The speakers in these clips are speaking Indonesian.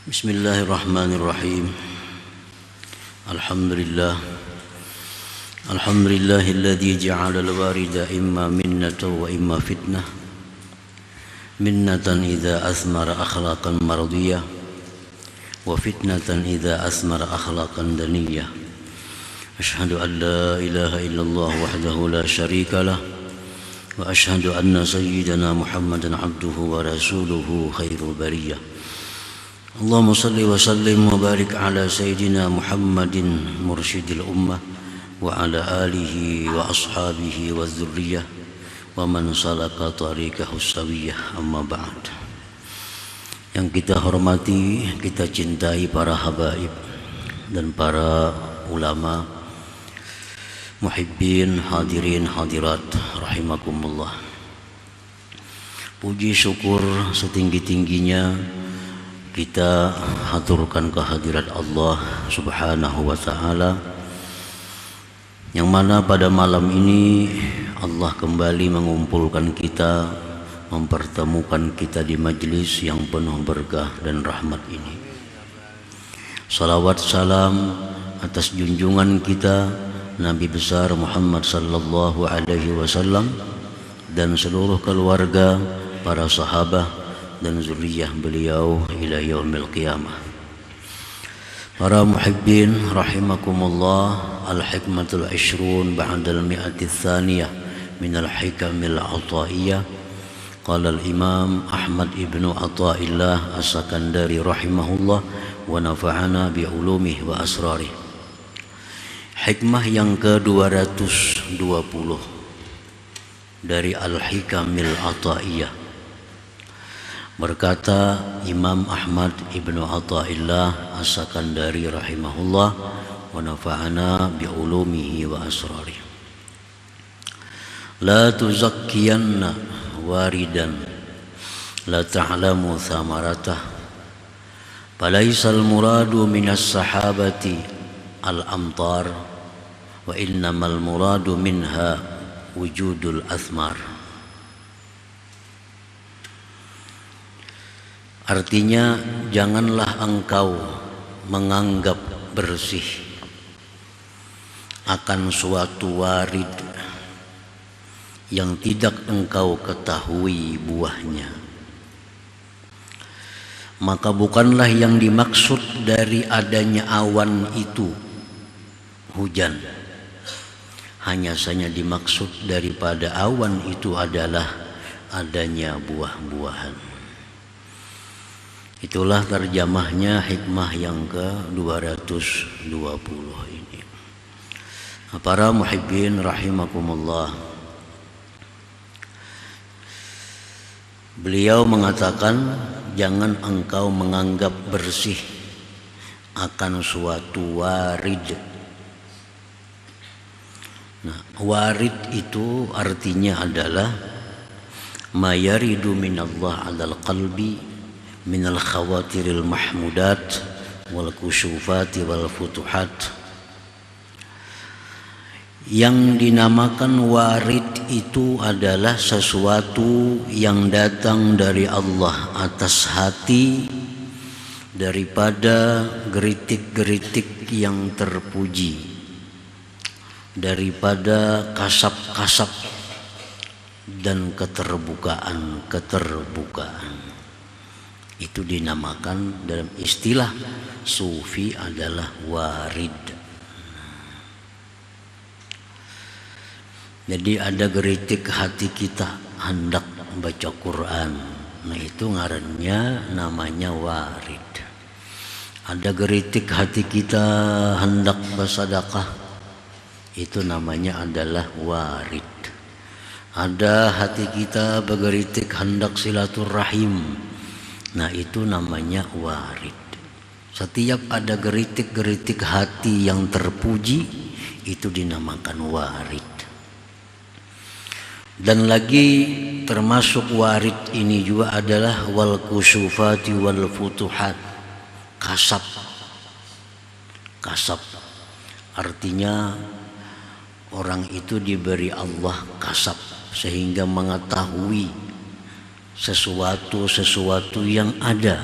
Bismillahirrahmanirrahim. Alhamdulillah. Alhamdulillahilladzi ja'ala al-warida imma minnatan wa imma fitnah. Minnatan idza asmara akhlaqan mardiyah wa fitnatan idza asmara akhlaqan daniyah. Asyhadu an la ilaha illallah wahdahu la syarika lah wa asyhadu anna sayyidana Muhammadan abduhu wa rasuluhu khairul bariyah. Allahumma salli wa sallim wa barik ala sayyidina Muhammadin mursyidil ummah wa ala alihi wa ashabihi wa dzurriyyah wa man salaka tariqahu sawiyah, amma ba'd. Yang kita hormati, kita cintai para habaib dan para ulama, muhibbin, hadirin, hadirat rahimakumullah. Puji syukur setinggi-tingginya kita haturkan kehadirat Allah Subhanahu wa ta'ala, yang mana pada malam ini Allah kembali mengumpulkan kita, mempertemukan kita di majlis yang penuh berkah dan rahmat ini. Salawat salam atas junjungan kita Nabi besar Muhammad sallallahu alaihi wasallam dan seluruh keluarga, para sahabat dan zuriyah beliau ila yaumil qiyamah. Para muhibbin rahimakumullah, al-hikmatul 20 ba'da al-mi'ati tsaniyah min al-hikamil ataiyah. Qala al-imam Ahmad ibnu Athaillah as-Sakandari rahimahullah wa nafa'ana bi ulumihi wa asrarih. Hikmah yang ke-220 dari al-hikamil ataiyah. Berkata Imam Ahmad ibnu Athaillah as-Sakandari rahimahullah wa nafa'ana bi ulumihi wa asrarih. La tuzakkiyanna waridan la ta'lamu thamaratah, falaisal muradu minas sahabati al-amtar wa innamal muradu minha wujudul athmar. Artinya, janganlah engkau menganggap bersih akan suatu warid yang tidak engkau ketahui buahnya. Maka bukanlah yang dimaksud dari adanya awan itu hujan. Hanya saja dimaksud daripada awan itu adalah adanya buah-buahan. Itulah terjemahnya hikmah yang ke-220 ini. Para muhibbin rahimakumullah, beliau mengatakan, jangan engkau menganggap bersih akan suatu warid. Nah, warid itu artinya adalah ma yaridu minallah 'alal qalbi minal khawatiril mahmudat wal kusyufati wal futuhat. Yang dinamakan warid itu adalah sesuatu yang datang dari Allah atas hati daripada geritik-geritik yang terpuji, daripada kasap-kasap dan keterbukaan. Itu dinamakan dalam istilah sufi adalah warid. Jadi ada geritik hati kita hendak baca Quran, nah itu ngarannya namanya warid. Ada geritik hati kita hendak bersedekah, itu namanya adalah warid. Ada hati kita bergeritik hendak silaturahim, nah itu namanya warid. Setiap ada geritik-geritik hati yang terpuji, itu dinamakan warid. Dan lagi termasuk warid ini juga adalah wal kusyufati wal futuhat. Kasap. Kasap artinya orang itu diberi Allah kasap sehingga mengetahui sesuatu yang ada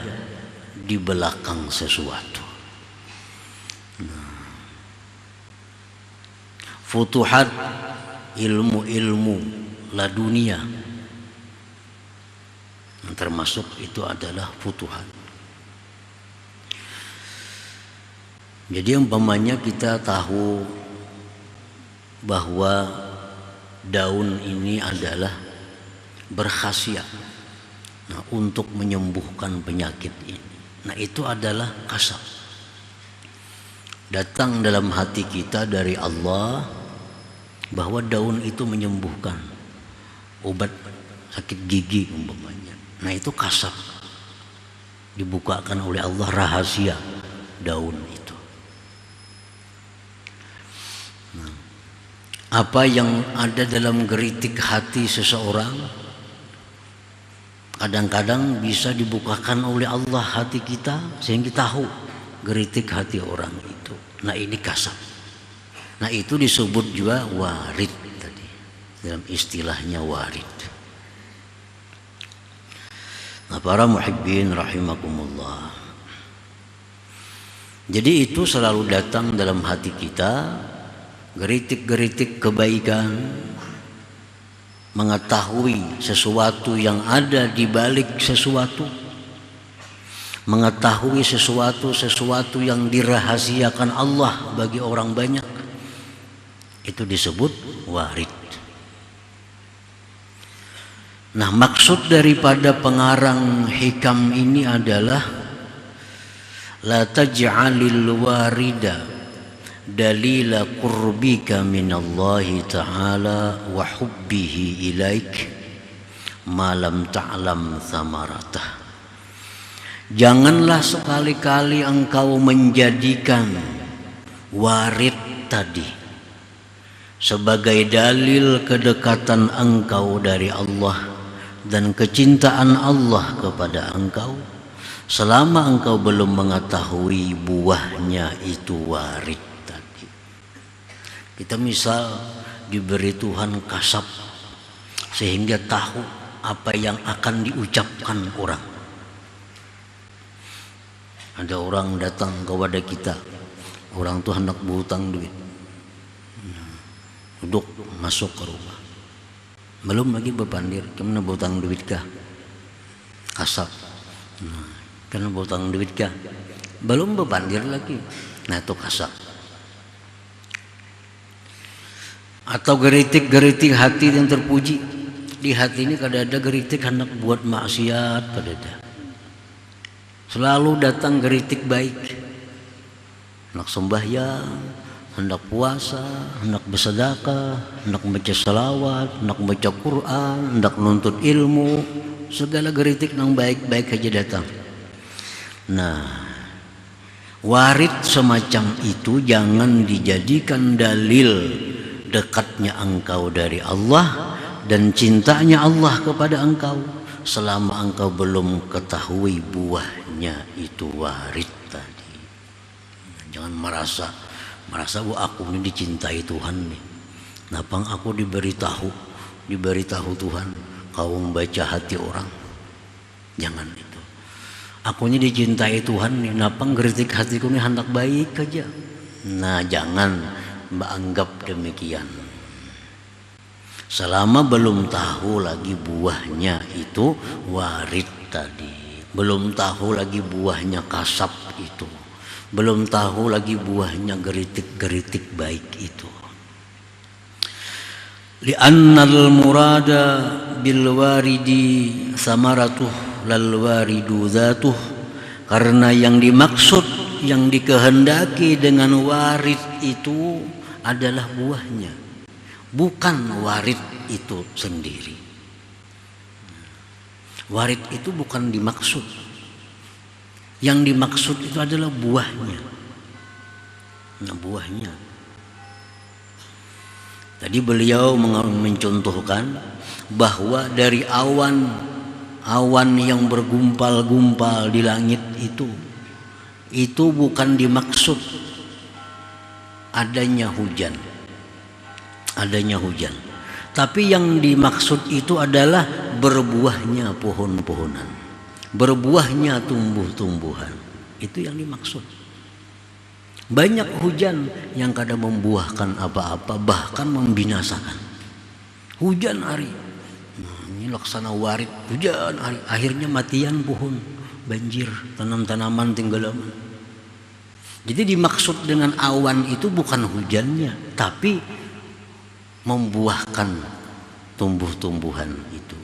di belakang sesuatu. Futuhat, ilmu-ilmu ladunia, termasuk itu adalah futuhat. Jadi umpamanya kita tahu bahwa daun ini adalah berkhasiat untuk menyembuhkan penyakit ini. Nah, itu adalah kasab. Datang dalam hati kita dari Allah bahwa daun itu menyembuhkan, obat sakit gigi umpamanya. Nah, itu kasab. Dibukakan oleh Allah rahasia daun itu. Apa yang ada dalam geritik hati seseorang kadang-kadang bisa dibukakan oleh Allah hati kita sehingga tahu geritik hati orang itu. Nah, ini kasab. Nah, itu disebut juga warid tadi. Dalam istilahnya warid. Nah, para muhibbin rahimakumullah. Jadi itu selalu datang dalam hati kita, geritik-geritik kebaikan, mengetahui sesuatu yang ada di balik sesuatu, mengetahui sesuatu yang dirahasiakan Allah bagi orang banyak, itu disebut warid. Nah, maksud daripada pengarang hikam ini adalah la taj'alil warida dalila qurbika minallahi ta'ala wa hubbihi ilaik ma lam ta'lam thamaratah. Janganlah sekali-kali engkau menjadikan warid tadi sebagai dalil kedekatan engkau dari Allah dan kecintaan Allah kepada engkau selama engkau belum mengetahui buahnya itu warid. Kita misal diberi Tuhan kasab sehingga tahu apa yang akan diucapkan orang. Ada orang datang kepada kita, orang tuh hendak berhutang duit, duduk masuk ke rumah, belum lagi berpandir, kemana berhutang duit kah? Kasab. Karena berhutang duit kah? Belum berpandir lagi. Nah, itu kasab. Atau geritik-geritik hati yang terpuji. Di hati ini kadang-kadang geritik hendak buat maksiat, kadang-kadang selalu datang geritik baik, hendak sembahyang, hendak puasa, hendak bersedekah, hendak baca salawat, hendak baca Quran, hendak nuntut ilmu, segala geritik yang baik-baik aja datang. Nah, warid semacam itu jangan dijadikan dalil dekatnya engkau dari Allah dan cintanya Allah kepada engkau selama engkau belum ketahui buahnya itu warid tadi. Jangan merasa bahwa aku ini dicintai Tuhan nih. Napang aku diberitahu Tuhan kau membaca hati orang. Jangan itu. Aku ini dicintai Tuhan nih. Napang geritik hatiku ini hendak baik aja. Nah, jangan menganggap demikian selama belum tahu lagi buahnya itu warid tadi, belum tahu lagi buahnya kasab itu, belum tahu lagi buahnya geritik-geritik baik itu. Li'annal murada bil waridi samaratuh lal waridu dzatuh, karena yang dimaksud, yang dikehendaki dengan warid itu adalah buahnya, bukan warid itu sendiri. Warid itu bukan dimaksud, yang dimaksud itu adalah buahnya. Nah, buahnya tadi beliau mencontohkan bahwa dari awan yang bergumpal-gumpal di langit itu bukan dimaksud adanya hujan, tapi yang dimaksud itu adalah berbuahnya pohon-pohonan, berbuahnya tumbuh-tumbuhan. Itu yang dimaksud. Banyak hujan yang kadang membuahkan apa-apa, bahkan membinasakan. Hujan hari, ini laksana warid, hujan hari, akhirnya matian pohon, banjir, tanam-tanaman tinggalaman. Jadi dimaksud dengan awan itu bukan hujannya, tapi membuahkan tumbuh-tumbuhan itu,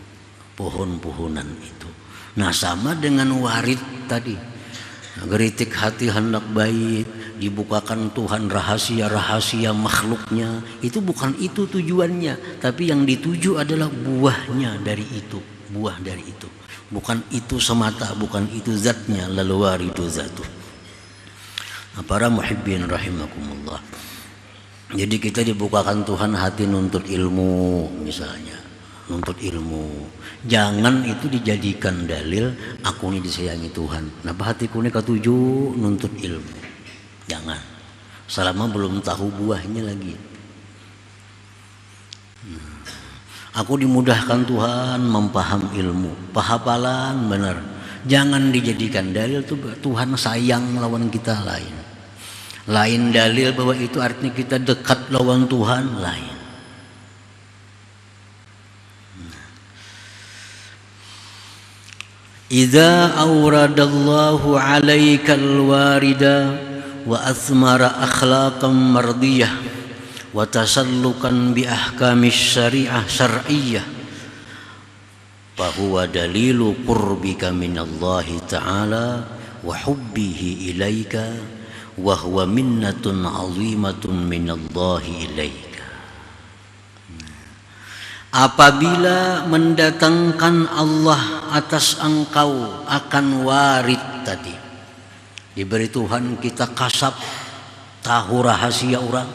pohon-pohonan itu. Nah, sama dengan warid tadi. Geritik hati hendak baik, dibukakan Tuhan rahasia-rahasia makhluknya. Itu bukan itu tujuannya, tapi yang dituju adalah buahnya dari itu, buah dari itu. Bukan itu semata, bukan itu zatnya, lalu waridu zatuh. Nah, para muhibbin rahimakumullah. Jadi kita dibukakan Tuhan hati nuntut ilmu misalnya, nuntut ilmu. Jangan itu dijadikan dalil aku ini disayangi Tuhan. Kenapa hatiku ini ketuju nuntut ilmu? Jangan. Selama belum tahu buahnya lagi. Aku dimudahkan Tuhan mempaham ilmu, pahapalan benar. Jangan dijadikan dalil tuh Tuhan sayang lawan kita lain. Lain dalil bahwa itu artinya kita dekat lawan Tuhan lain. Idza awradallahu 'alaikal warida wa athmara akhlaqan mardiyah wa tasallukan bi ahkamis syar'iyyah fa huwa dalilu qurbika minallahi ta'ala wa hubbihi ilaika wa huwa minnatun 'azimatun minallahi ilaika. Apabila mendatangkan Allah atas engkau akan warid tadi, diberi Tuhan kita kasab tahu rahasia orang,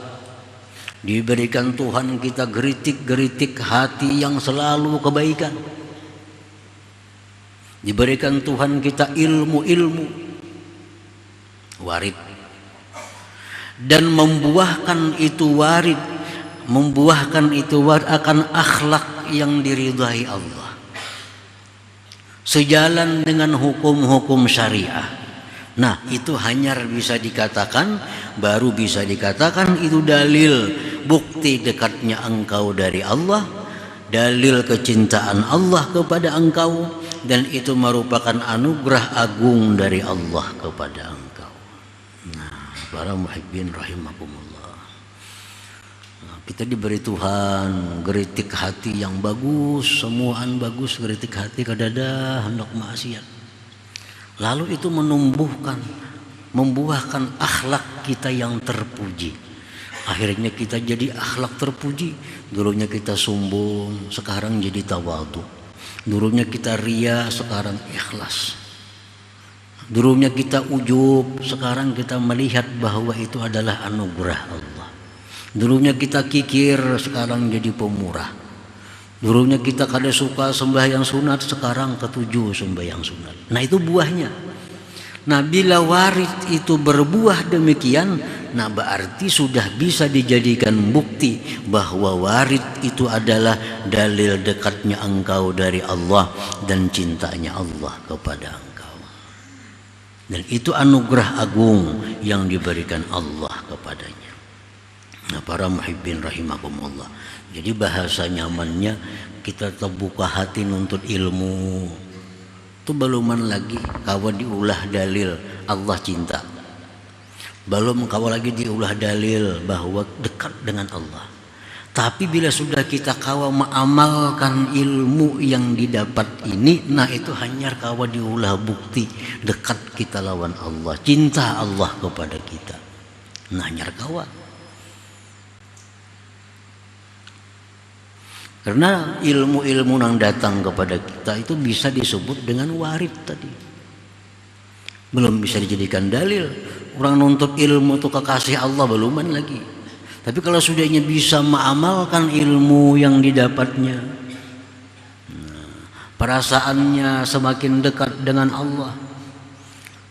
diberikan Tuhan kita geritik-geritik hati yang selalu kebaikan, diberikan Tuhan kita ilmu-ilmu warid, dan membuahkan itu warid akan akhlak yang diridhai Allah, sejalan dengan hukum-hukum syariah. Nah, itu hanya bisa dikatakan, baru bisa dikatakan itu dalil bukti dekatnya engkau dari Allah, dalil kecintaan Allah kepada engkau, dan itu merupakan anugerah agung dari Allah kepada engkau. Nah, para muhibbin rahimakumullah. Kita diberi Tuhan geritik hati yang bagus, semuaan bagus, geritik hati kadada hendak maksiat. Lalu itu membuahkan akhlak kita yang terpuji. Akhirnya kita jadi akhlak terpuji. Dulunya kita sombong, sekarang jadi tawadhu. Dulunya kita ria, sekarang ikhlas. Dulunya kita ujub, sekarang kita melihat bahwa itu adalah anugerah Allah. Dulunya kita kikir, sekarang jadi pemurah. Dulunya kita kada suka sembahyang sunat, sekarang ketujuh sembahyang sunat. Nah, itu buahnya. Nah, bila warid itu berbuah demikian, nah berarti sudah bisa dijadikan bukti bahwa warid itu adalah dalil dekatnya engkau dari Allah dan cintanya Allah kepada engkau. Dan itu anugerah agung yang diberikan Allah kepadanya. Nah, para muhibbin rahimakumullah. Jadi bahasa nyamannya kita terbuka hati nuntut ilmu. Itu beluman lagi kawa diulah dalil Allah cinta. Belum kawa lagi diulah dalil bahwa dekat dengan Allah. Tapi bila sudah kita kawa mengamalkan ilmu yang didapat ini, nah itu hanya kawa diulah bukti dekat kita lawan Allah, cinta Allah kepada kita. Nah, hanya kawa. Karena ilmu-ilmu yang datang kepada kita itu bisa disebut dengan warid tadi. Belum bisa dijadikan dalil. Orang nuntut ilmu itu kekasih Allah beluman lagi. Tapi kalau sudahnya bisa mengamalkan ilmu yang didapatnya, perasaannya semakin dekat dengan Allah,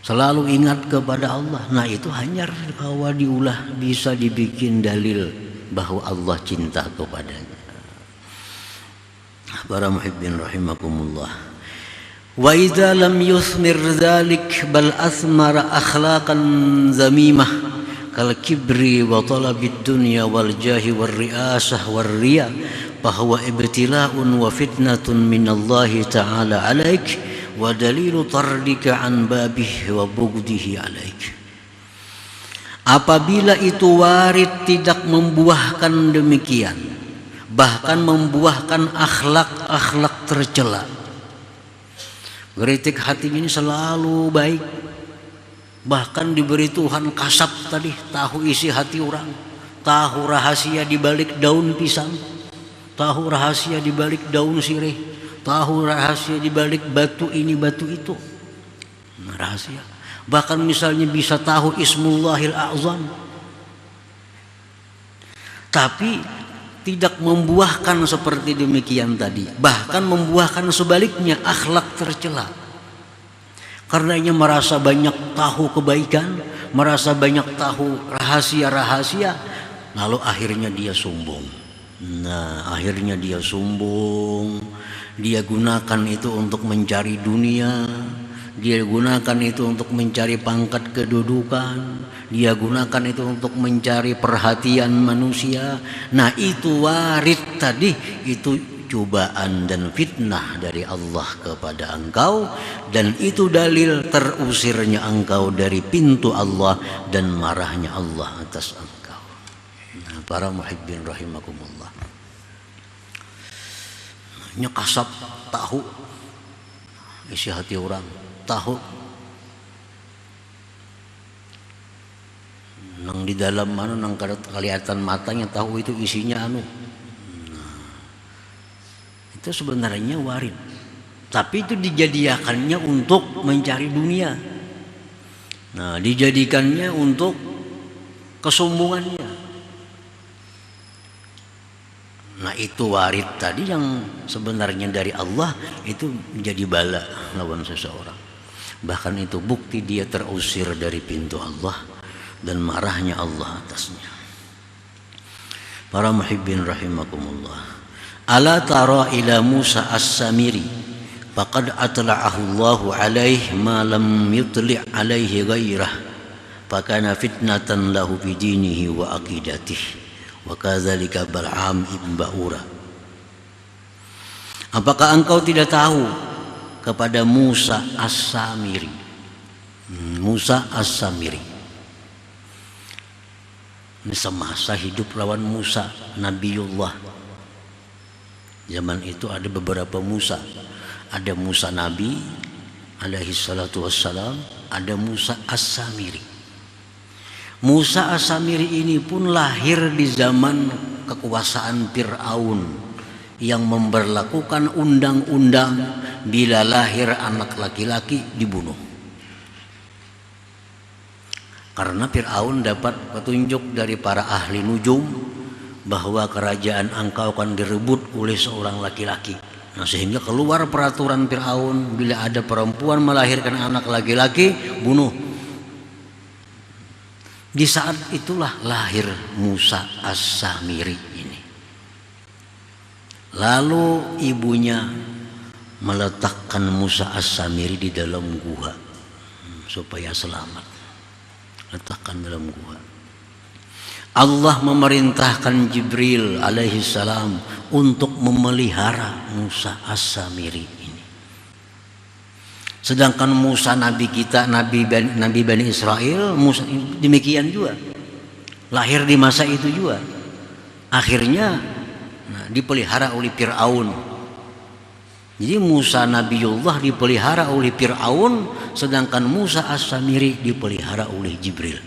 selalu ingat kepada Allah. Nah, itu hanya bahwa diulah bisa dibikin dalil bahwa Allah cinta kepadanya. Para muhibbin rahimakumullah. Wa idza lam yuthmir dzalik bal athmara akhlaqan zamimah kal kibri wa talabid dunya wal jahi war riasah war riya fa huwa ibtila'un wa fitnatun minallahi ta'ala 'alaik wa dalilu tardika an babihi wa bugdihi 'alaik. Apabila itu warid tidak membuahkan demikian, bahkan membuahkan akhlak-akhlak tercela. Geritik hatinya ini selalu baik, bahkan diberi Tuhan kasab tadi, tahu isi hati orang, tahu rahasia di balik daun pisang, tahu rahasia di balik daun sirih, tahu rahasia di balik batu ini batu itu. Nah, rahasia. Bahkan misalnya bisa tahu Ismullahil A'zam, tapi tidak membuahkan seperti demikian tadi, bahkan membuahkan sebaliknya, akhlak tercela. Karenanya merasa banyak tahu kebaikan, merasa banyak tahu rahasia-rahasia, lalu akhirnya dia sombong. Nah, akhirnya dia sombong, dia gunakan itu untuk mencari dunia, dia gunakan itu untuk mencari pangkat kedudukan, dia gunakan itu untuk mencari perhatian manusia. Nah, itu warid tadi, itu cobaan dan fitnah dari Allah kepada engkau, dan itu dalil terusirnya engkau dari pintu Allah dan marahnya Allah atas engkau. Nah, para muhibbin rahimakumullah, nyekasap tahu isi hati orang, tahu nang di dalam mana nang kelihatan matanya, tahu itu isinya anu. Nah, itu sebenarnya warid, tapi itu dijadikannya untuk mencari dunia. Nah, dijadikannya untuk kesombongannya. Nah, itu warid tadi yang sebenarnya dari Allah, itu menjadi bala lawan seseorang. Bahkan itu bukti dia terusir dari pintu Allah dan marahnya Allah atasnya. Para muhibbin rahimakumullah, ala tara ila Musa as-Samiri faqad atla'ahu Allahu alaihi ma lam yutli' alaihi ghairah fakana fitnatan lahu fi dinihi wa aqidatihi wa kadzalika Bal'am ibn Ba'ura. Apakah engkau tidak tahu kepada Musa as-Samiri? Musa as-Samiri ini semasa hidup lawan Musa Nabiullah. Zaman itu ada beberapa Musa, ada Musa Nabi alaihi salatu wassalam, ada Musa as-Samiri. Musa as-Samiri ini pun lahir di zaman kekuasaan Fir'aun yang memberlakukan undang-undang bila lahir anak laki-laki dibunuh. Karena Fir'aun dapat petunjuk dari para ahli nujum bahwa kerajaan engkau akan direbut oleh seorang laki-laki. Nah, sehingga keluar peraturan Fir'aun, bila ada perempuan melahirkan anak laki-laki, bunuh. Di saat itulah lahir Musa as-Samiri ini. Lalu ibunya meletakkan Musa as-Samiri di dalam gua supaya selamat. Letakkan dalam gua. Allah memerintahkan Jibril alaihi salam untuk memelihara Musa as-Samiri ini. Sedangkan Musa nabi kita, nabi Bani Israel, Musa demikian juga, lahir di masa itu juga. Akhirnya dipelihara oleh Fir'aun. Jadi Musa Nabiullah dipelihara oleh Fir'aun, sedangkan Musa as-Samiri dipelihara oleh Jibril.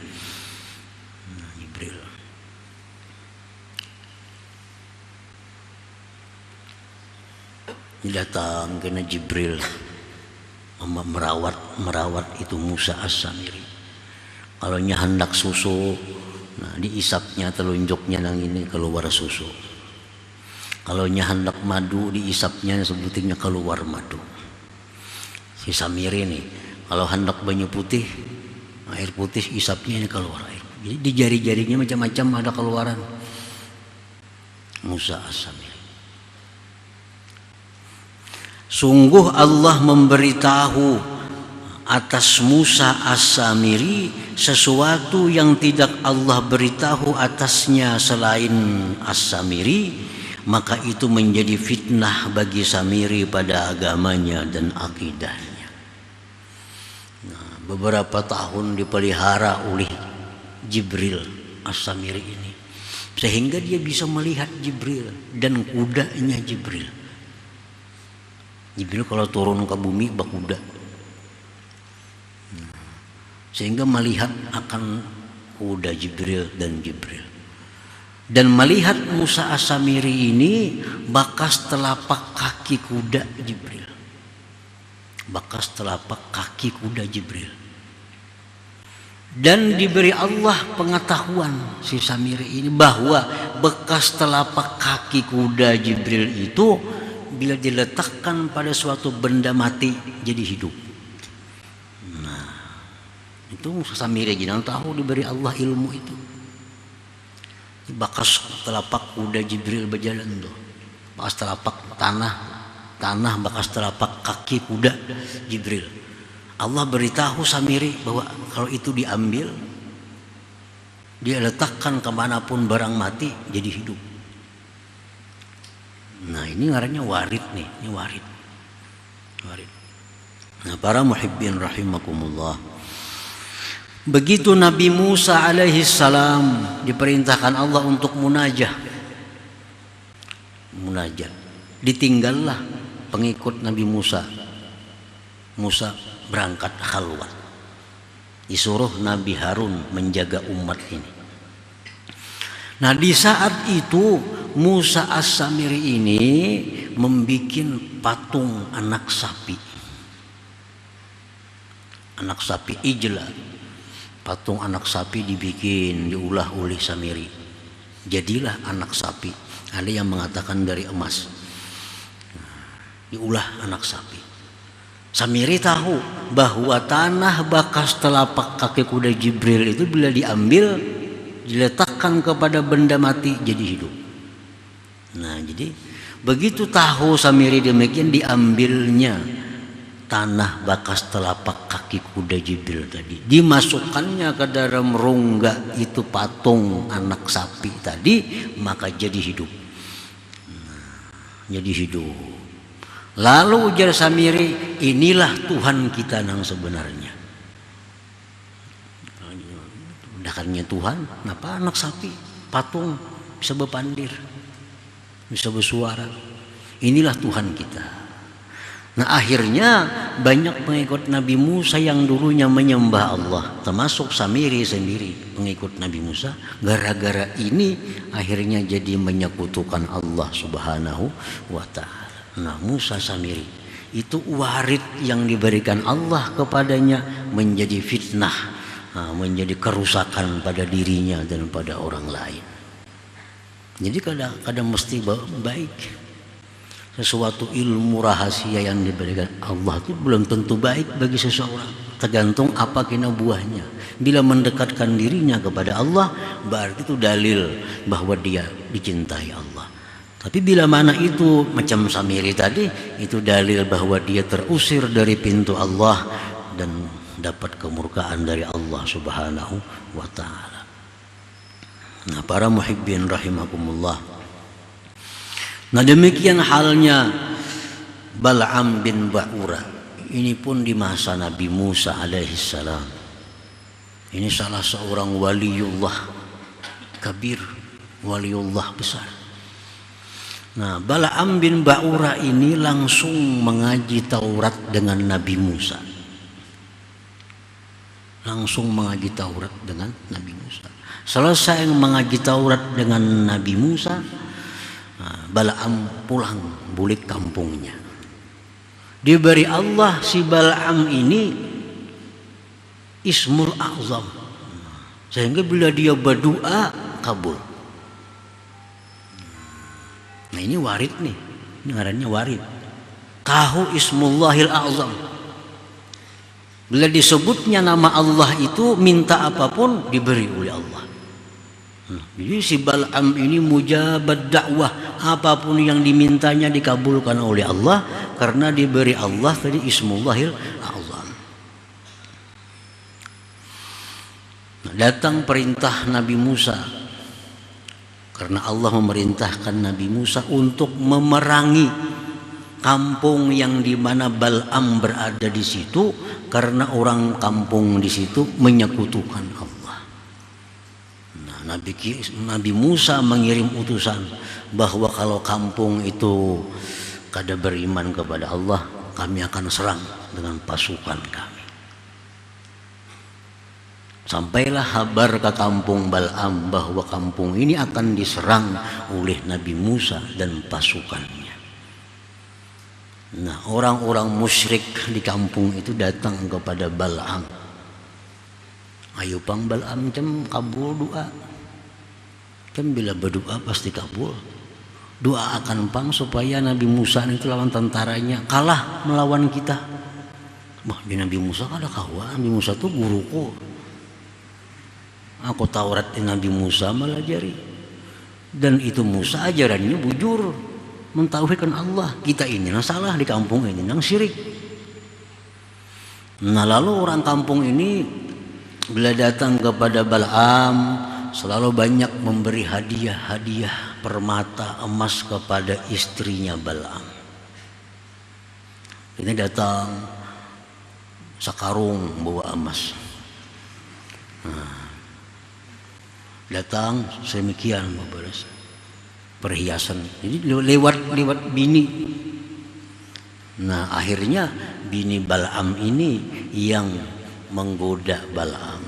Jibril. Datang kena Jibril merawat itu Musa as-Samiri. Kalau hendak susu, nah diisapnya telunjuknya nang ini keluar susu. Kalau hendak madu, diisapnya sebutingnya keluar madu. Si Samiri ini kalau hendak banyu putih, air putih, isapnya ini keluar air. Jadi di jari-jarinya macam-macam ada keluaran. Musa as-Samiri. Sungguh Allah memberitahu atas Musa As-Samiri sesuatu yang tidak Allah beritahu atasnya selain As-Samiri, maka itu menjadi fitnah bagi Samiri pada agamanya dan akidahnya. Nah, beberapa tahun dipelihara oleh Jibril As-Samiri ini, sehingga dia bisa melihat Jibril dan kudanya Jibril. Jibril kalau turun ke bumi berkuda, sehingga melihat akan kuda Jibril dan Jibril. Dan melihat Musa As-Samiri ini bekas telapak kaki kuda Jibril. Bekas telapak kaki kuda Jibril. Dan diberi Allah pengetahuan si Samiri ini bahwa bekas telapak kaki kuda Jibril itu bila diletakkan pada suatu benda mati jadi hidup. Nah, itu Samiri jangan tahu diberi Allah ilmu itu. Bekas telapak kuda Jibril berjalan tuh. Bekas telapak tanah bekas telapak kaki kuda Jibril. Allah beritahu Samiri bahwa kalau itu diambil, dia letakkan kemanapun barang mati jadi hidup. Nah, ini ngarannya warid nih, ini warid. Nah, para muhibbin rahimakumullah, begitu Nabi Musa alaihi salam diperintahkan Allah untuk munajat, ditinggallah pengikut Nabi Musa. Musa berangkat khalwat, disuruh Nabi Harun menjaga umat ini. Nah, di saat itu Musa As-Samiri ini membuat patung anak sapi ijla. Patung anak sapi diulah oleh Samiri, jadilah anak sapi. Ada yang mengatakan dari emas, diulah anak sapi. Samiri tahu bahwa tanah bekas telapak kaki kuda Jibril itu bila diambil, diletakkan kepada benda mati jadi hidup. Nah, jadi begitu tahu Samiri demikian, diambilnya tanah bekas telapak kaki kuda Jibril tadi, dimasukkannya ke dalam rongga itu patung anak sapi tadi, maka jadi hidup. Jadi hidup. Lalu ujar Samiri, inilah Tuhan kita yang sebenarnya. Dakannya Tuhan, kenapa anak sapi, patung bisa berpandir, bisa bersuara. Inilah Tuhan kita. Nah, akhirnya banyak pengikut Nabi Musa yang dulunya menyembah Allah, termasuk Samiri sendiri pengikut Nabi Musa, gara-gara ini akhirnya jadi menyekutukan Allah Subhanahu wa Ta'ala. Nah, Musa Samiri itu warid yang diberikan Allah kepadanya menjadi fitnah, menjadi kerusakan pada dirinya dan pada orang lain. Jadi kadang mesti baik. Sesuatu ilmu rahasia yang diberikan Allah itu belum tentu baik bagi seseorang, tergantung apa kena buahnya. Bila mendekatkan dirinya kepada Allah, berarti itu dalil bahwa dia dicintai Allah. Tapi bila mana itu macam Samiri tadi, itu dalil bahwa dia terusir dari pintu Allah dan dapat kemurkaan dari Allah Subhanahu wa Ta'ala. Nah, para muhibbin rahimakumullah, nah demikian halnya Bal'am bin Ba'ura. Ini pun di masa Nabi Musa alaihissalam. Ini salah seorang waliullah kabir, waliullah besar. Nah, Bal'am bin Ba'ura ini langsung mengaji Taurat dengan Nabi Musa. Langsung mengaji Taurat dengan Nabi Musa. Selesai mengaji Taurat dengan Nabi Musa, Bal'am pulang balik kampungnya. Diberi Allah si Bal'am ini Ismul A'zam, sehingga bila dia berdoa kabul. Nah, ini warid nih, ini ngarannya warid. Tahu Ismullahil A'zam. Bila disebutnya nama Allah itu, minta apapun diberi oleh Allah. Jadi si Bal'am ini mujabad dakwah, apapun yang dimintanya dikabulkan oleh Allah karena diberi Allah tadi Ismullahil A'zam. Datang perintah Nabi Musa karena Allah memerintahkan Nabi Musa untuk memerangi kampung yang dimana Bal'am berada di situ karena orang kampung di situ menyekutukan Allah. Nabi Musa mengirim utusan bahwa kalau kampung itu kada beriman kepada Allah, kami akan serang dengan pasukan kami. Sampailah kabar ke kampung Bal'am bahwa kampung ini akan diserang oleh Nabi Musa dan pasukannya. Nah, orang-orang musyrik di kampung itu datang kepada Bal'am. Ayo pang Bal'am cem kabul doa. Kan bila berdoa pasti kabul. Doa akan pang supaya Nabi Musa itu lawan tentaranya kalah melawan kita. Wah, di Nabi Musa kada kawan. Nabi Musa tuh guruku. Aku Taurat di Nabi Musa melajari. Dan itu Musa ajarannya bujur, mentauhidkan Allah. Kita ini yang salah di kampung ini yang syirik. Nah, lalu orang kampung ini bila datang kepada Bal'am selalu banyak memberi hadiah permata emas kepada istrinya Bal'am. Ini datang sakarung bawa emas. Datang semikian membalas perhiasan. Jadi lewat bini. Nah, akhirnya bini Bal'am ini yang menggoda Bal'am.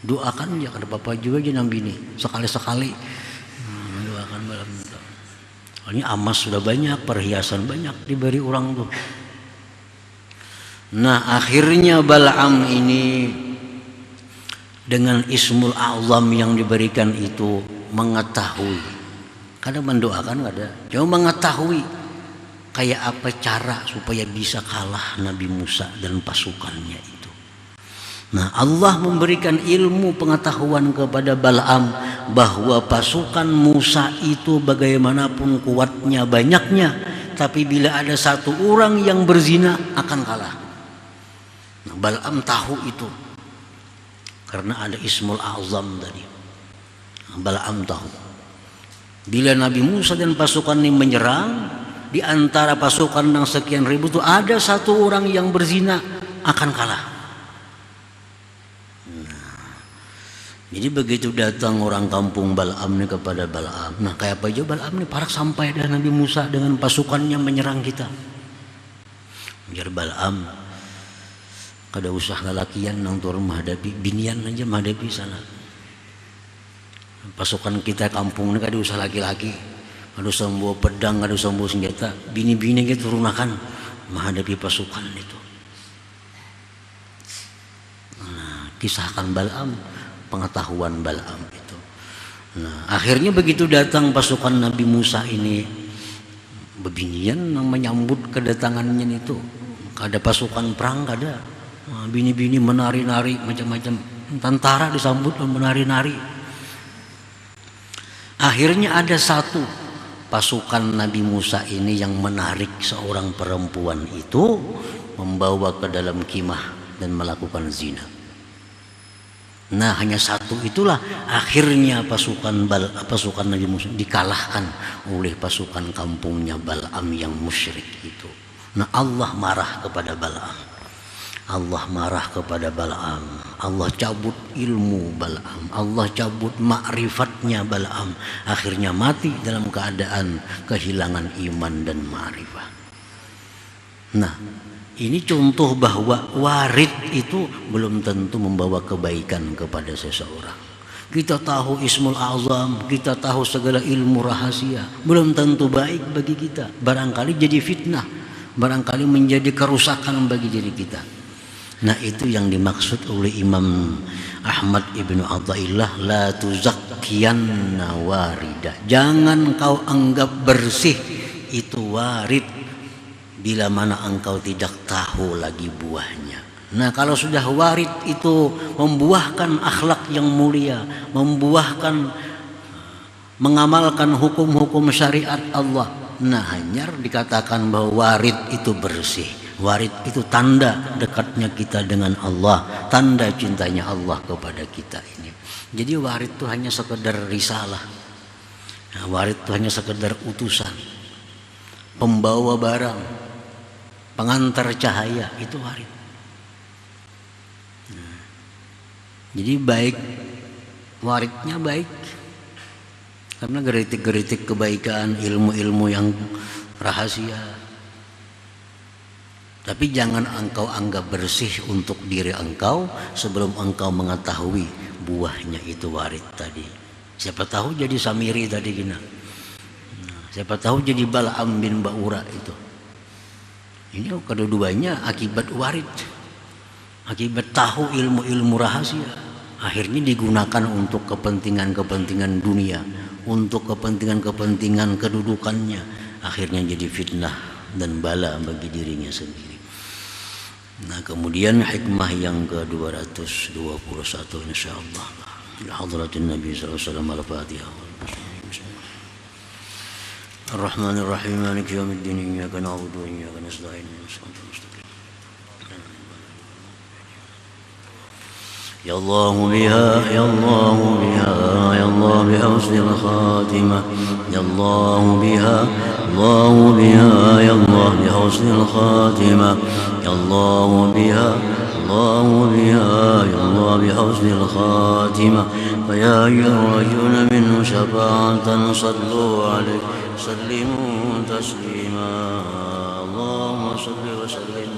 Doakan ya kada apa-apa juga jenang bini sekali-sekali. Doakan Bal'am. Ini emas sudah banyak, perhiasan banyak diberi orang tuh. Nah, akhirnya Bal'am ini dengan Ismul A'zam yang diberikan itu mengetahui. Kadang mendoakan ada, cuma mengetahui kayak apa cara supaya bisa kalah Nabi Musa dan pasukannya itu. Nah, Allah memberikan ilmu pengetahuan kepada Bal'am bahwa pasukan Musa itu bagaimanapun kuatnya, banyaknya, tapi bila ada satu orang yang berzina akan kalah. Nah, Bal'am tahu itu karena ada Ismul A'zam tadi. Nah, Bal'am tahu bila Nabi Musa dan pasukan ini menyerang, di antara pasukan yang sekian ribu itu ada satu orang yang berzina akan kalah. Jadi begitu datang orang kampung Bal'am ini kepada Bal'am. Nah, kayak apa aja Bal'am ini parak sampai dah Nabi Musa dengan pasukannya menyerang kita. Biar Bal'am kada usah lalakian nang turun menghadapi binian aja menghadapi sana. Pasukan kita kampung ini kada usah laki-laki. Kada usah bawa pedang, kada usah bawa senjata. Bini-bini kita turunakan menghadapi pasukan itu. Nah, kisahkan Bal'am, pengetahuan Bal'am itu. Nah, akhirnya begitu datang pasukan Nabi Musa ini bebinian menyambut kedatangannya itu. Kada pasukan perang kada. Nah, bini-bini menari-nari macam-macam. Tentara disambut menari-nari. Akhirnya ada satu pasukan Nabi Musa ini yang menarik seorang perempuan itu membawa ke dalam kemah dan melakukan zina. Nah, hanya satu itulah akhirnya pasukan Nabi Musa dikalahkan oleh pasukan kampungnya Bal'am yang musyrik itu. Nah, Allah marah kepada Bal'am. Allah marah kepada Bal'am. Allah cabut ilmu Bal'am. Allah cabut ma'rifatnya Bal'am. Akhirnya mati dalam keadaan kehilangan iman dan ma'rifah. Nah, ini contoh bahwa warid itu belum tentu membawa kebaikan kepada seseorang. Kita tahu Ismul A'zam, kita tahu segala ilmu rahasia, belum tentu baik bagi kita. Barangkali jadi fitnah, barangkali menjadi kerusakan bagi diri kita. Nah, itu yang dimaksud oleh Imam Ahmad ibnu Athaillah, la tuzakkiyanna warida. Jangan kau anggap bersih itu warid bila mana engkau tidak tahu lagi buahnya. Nah, kalau sudah warid itu membuahkan akhlak yang mulia, membuahkan mengamalkan hukum-hukum syariat Allah. Nah, hanya dikatakan bahwa warid itu bersih. Warid itu tanda dekatnya kita dengan Allah, tanda cintanya Allah kepada kita ini. Jadi warid itu hanya sekedar risalah. Nah, warid itu hanya sekedar utusan, pembawa barang, pengantar cahaya, itu warid. Nah, jadi baik, waridnya baik. Karena geritik-geritik kebaikan, ilmu-ilmu yang rahasia. Tapi jangan engkau anggap bersih untuk diri engkau sebelum engkau mengetahui buahnya itu warid tadi. Siapa tahu jadi Samiri tadi gina. Siapa tahu jadi Bal'am bin Ba'ura itu. Ini kedua-duanya akibat warid. Akibat tahu ilmu-ilmu rahasia. Akhirnya digunakan untuk kepentingan-kepentingan dunia, untuk kepentingan-kepentingan kedudukannya. Akhirnya jadi fitnah dan bala bagi dirinya sendiri. Nah, kemudian hikmah yang ke-221 insyaallah. Hadratin Nabi sallallahu alaihi wasallam al-Fatihah. Ar-Rahmanir Rahim Maliki Yaumiddin Iyyaka na'budu wa iyyaka nasta'in Ihdinas mustaqim. Ya Allah biha ya Allah biha ya Allah bihusnil khatimah ya Allah biha Allah biha ya Allah bihusnil khatimah ya Allah biha الله بها يا الله بحسن الخاتمة ويا يرجون منه شفاعة صلوا عليه سلموا تسليما اللهم صل وسلم